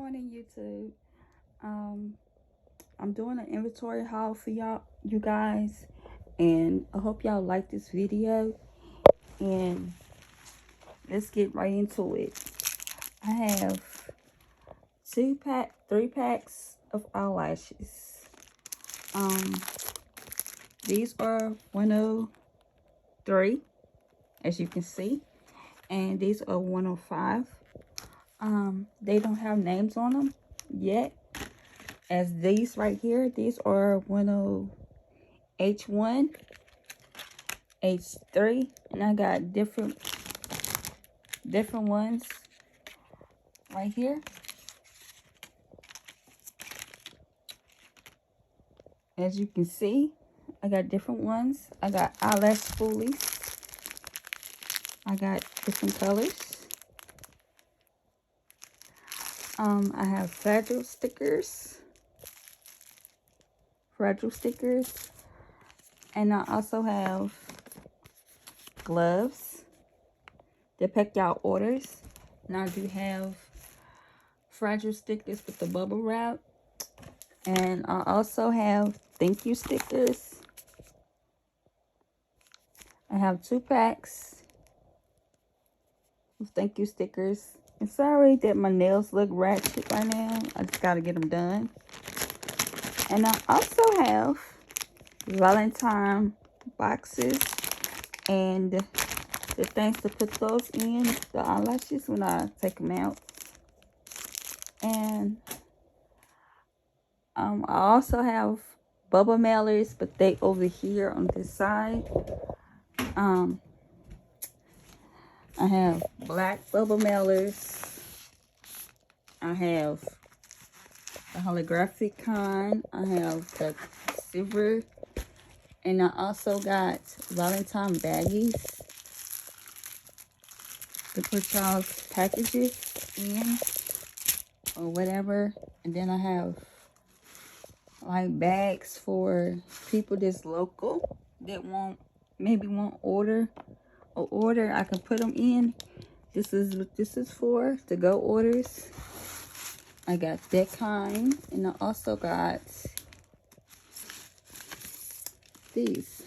morning, YouTube. I'm doing an inventory haul for you guys, and I hope y'all like this video. And let's get right into it. I have 3 packs of eyelashes. These are 103, as you can see, and these are 105. They don't have names on them yet, as these right here, these are 10H1, H3, and I got different ones right here. As you can see, I got different ones. I got eyelash spoolies. I got different colors. I have fragile stickers, and I also have gloves that pick out orders. And I do have fragile stickers with the bubble wrap, and I also have thank you stickers. I have 2 packs of thank you stickers. And sorry that my nails look ratchet right now. I just gotta get them done. And I also have Valentine boxes and the things to put those in, the eyelashes, when I take them out. And I also have bubble mailers, but they over here on this side. I have black bubble mailers. I have the holographic kind. I have the silver. And I also got Valentine baggies to put y'all's packages in or whatever. And then I have like bags for people that's local that maybe won't order. I can put them in. This is what this is for, to go orders. I got that kind, and I also got these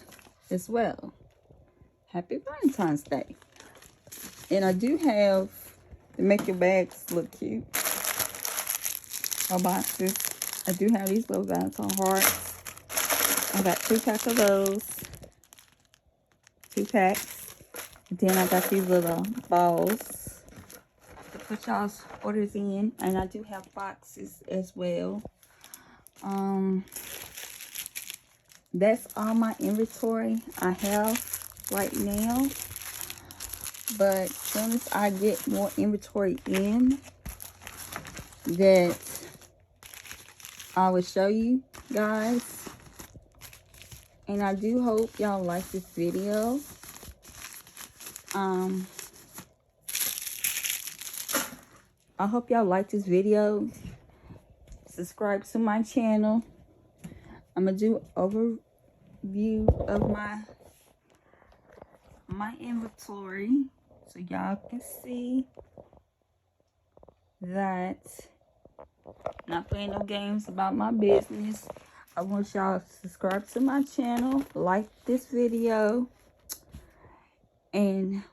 as well. Happy Valentine's Day. And I do have to make your bags look cute, or boxes. I do have these little Valentine hearts. I got 2 packs of those. 2 packs. Then I got these little balls to put y'all's orders in, and I do have boxes as well. That's all my inventory I have right now. But as soon as I get more inventory in, that I will show you guys. And I do hope y'all like this video. I hope y'all like this video. Subscribe to my channel. I'm gonna do an overview of my inventory, so y'all can see that I'm not playing no games about my business. I want y'all to subscribe to my channel, like this video, and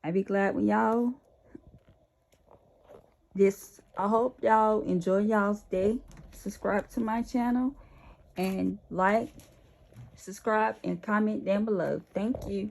I'd be glad when y'all I hope y'all enjoy y'all's day. Subscribe to my channel and like, subscribe, and comment down below. Thank you.